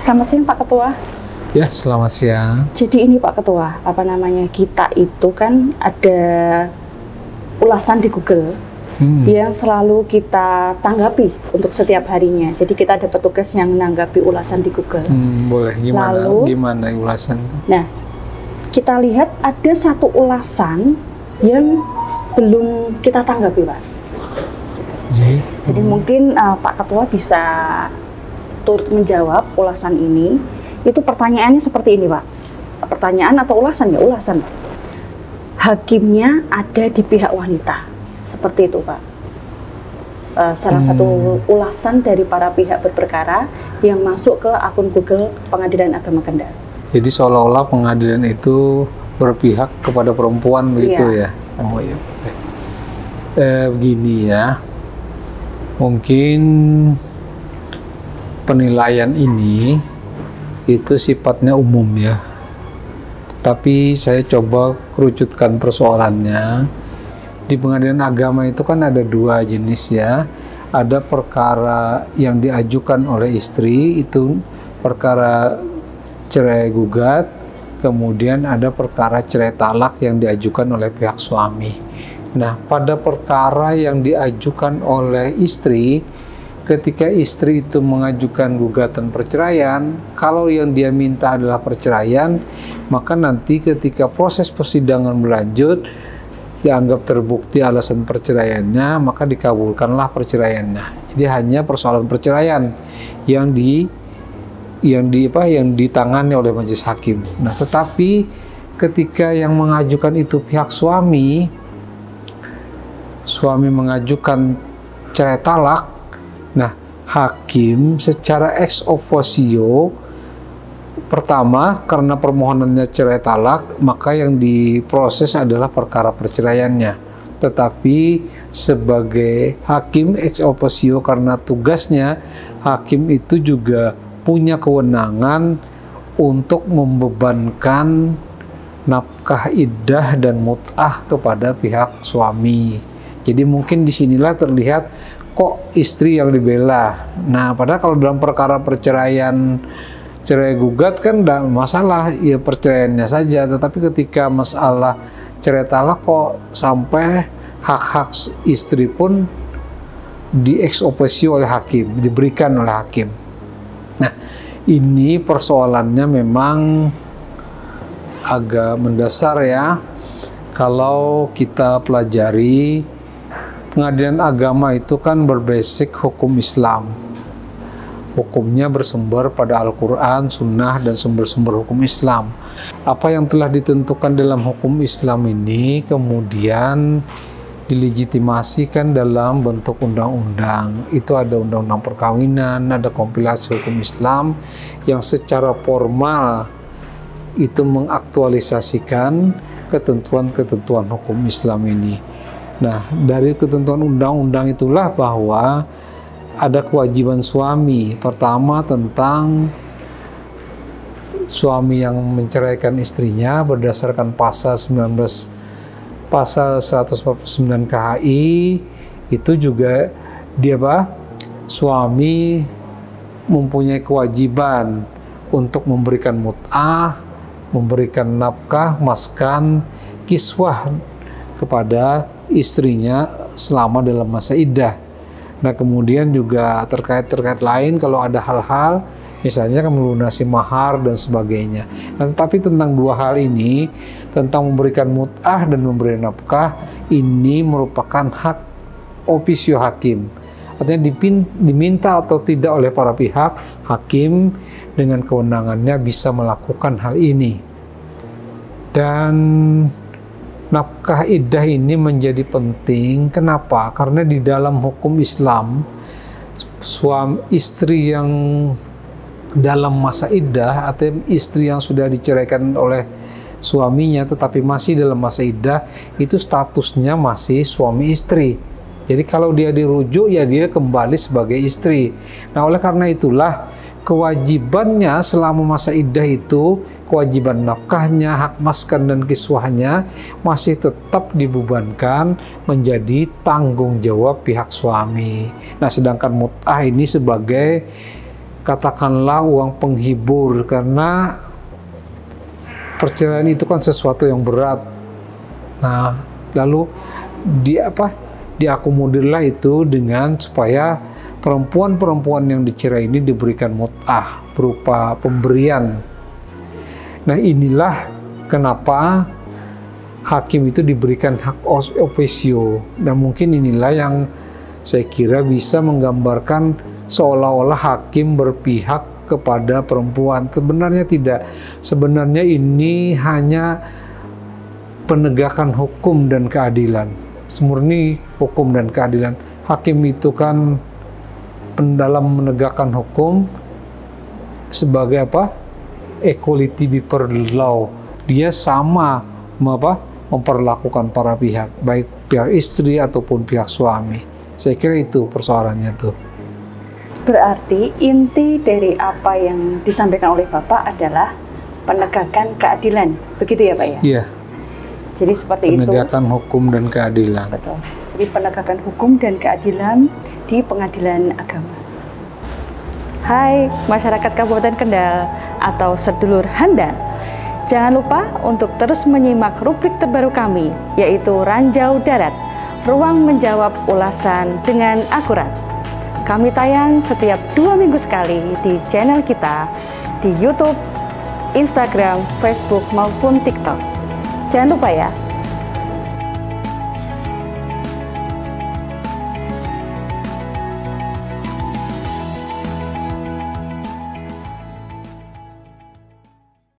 Selamat siang Pak Ketua. Ya, selamat siang. Jadi ini Pak Ketua, kita itu kan ada ulasan di Google yang selalu kita tanggapi untuk setiap harinya. Jadi kita ada petugas yang menanggapi ulasan di Google. Boleh, gimana ulasan? Nah, kita lihat ada satu ulasan yang belum kita tanggapi, Pak. Jadi mungkin Pak Ketua bisa turut menjawab ulasan ini. Itu pertanyaannya seperti ini, Pak. Pertanyaan atau ulasan ya? Ulasan, Pak. Hakimnya ada di pihak wanita. Seperti itu, Pak. Salah satu ulasan dari para pihak berperkara yang masuk ke akun Google Pengadilan Agama Kendal. Jadi seolah-olah pengadilan itu berpihak kepada perempuan begitu ya? Oh iya. Begini ya. Mungkin penilaian ini itu sifatnya umum ya, tapi saya coba kerucutkan persoalannya. Di pengadilan agama itu kan ada dua jenis ya, ada perkara yang diajukan oleh istri, itu perkara cerai gugat, kemudian ada perkara cerai talak yang diajukan oleh pihak suami. Nah, pada perkara yang diajukan oleh istri, ketika istri itu mengajukan gugatan perceraian, kalau yang dia minta adalah perceraian, maka nanti ketika proses persidangan berlanjut, dianggap terbukti alasan perceraiannya, maka dikabulkanlah perceraiannya. Jadi hanya persoalan perceraian yang ditangani oleh majelis hakim. Nah, tetapi ketika yang mengajukan itu pihak suami mengajukan cerai talak, nah, hakim secara ex officio, pertama karena permohonannya cerai talak, maka yang diproses adalah perkara perceraiannya. Tetapi sebagai hakim ex officio, karena tugasnya, hakim itu juga punya kewenangan untuk membebankan nafkah iddah dan mut'ah kepada pihak suami. Jadi mungkin disinilah terlihat kok istri yang dibela. Nah, padahal kalau dalam perkara perceraian cerai gugat kan tidak masalah ya perceraiannya saja, tetapi ketika masalah cerai talak kok sampai hak-hak istri pun di ex officio oleh hakim, diberikan oleh hakim. Nah, ini persoalannya memang agak mendasar ya. Kalau kita pelajari, pengadilan agama itu kan berbasic hukum Islam. Hukumnya bersumber pada Al-Quran, Sunnah, dan sumber-sumber hukum Islam. Apa yang telah ditentukan dalam hukum Islam ini kemudian dilegitimasikan dalam bentuk undang-undang. Itu ada undang-undang perkawinan, ada kompilasi hukum Islam yang secara formal itu mengaktualisasikan ketentuan-ketentuan hukum Islam ini. Nah, dari ketentuan undang-undang itulah bahwa ada kewajiban suami. Pertama, tentang suami yang menceraikan istrinya berdasarkan pasal 149 KHI, itu juga suami mempunyai kewajiban untuk memberikan mut'ah, memberikan nafkah, maskan, kiswah kepada istrinya selama dalam masa iddah. Nah, kemudian juga terkait lain kalau ada hal-hal misalnya melunasi mahar dan sebagainya. Nah, tetapi tentang dua hal ini, tentang memberikan mut'ah dan memberikan nafkah, ini merupakan hak officio hakim. Artinya diminta atau tidak oleh para pihak, hakim dengan kewenangannya bisa melakukan hal ini. Dan nafkah iddah ini menjadi penting. Kenapa? Karena di dalam hukum Islam, suami istri yang dalam masa iddah atau istri yang sudah diceraikan oleh suaminya tetapi masih dalam masa iddah, itu statusnya masih suami istri. Jadi kalau dia dirujuk, ya dia kembali sebagai istri. Nah, oleh karena itulah kewajibannya selama masa iddah itu, kewajiban nafkahnya, hak maskan dan kiswahnya masih tetap dibebankan menjadi tanggung jawab pihak suami. Nah, sedangkan mut'ah ini sebagai katakanlah uang penghibur, karena perceraian itu kan sesuatu yang berat. Nah, lalu diakomodirlah itu dengan supaya perempuan-perempuan yang dicerai ini diberikan mut'ah berupa pemberian. Nah, inilah kenapa hakim itu diberikan hak officio. Dan mungkin inilah yang saya kira bisa menggambarkan seolah-olah hakim berpihak kepada perempuan. Sebenarnya tidak. Sebenarnya ini hanya penegakan hukum dan keadilan. Semurni hukum dan keadilan. Hakim itu kan dalam menegakkan hukum sebagai apa? Equality before the law. Dia sama memperlakukan para pihak, baik pihak istri ataupun pihak suami. Saya kira itu persoalannya tuh. Berarti inti dari apa yang disampaikan oleh Bapak adalah penegakan keadilan, begitu ya Pak ya? Iya. Jadi seperti penegakan hukum dan keadilan. Betul. Jadi penegakan hukum dan keadilan di pengadilan agama. Hai masyarakat Kabupaten Kendal atau sedulur Handan, jangan lupa untuk terus menyimak rubrik terbaru kami, yaitu Ranjau Darat, ruang menjawab ulasan dengan akurat. Kami tayang setiap 2 minggu sekali di channel kita di YouTube, Instagram, Facebook, maupun TikTok. Jangan lupa ya,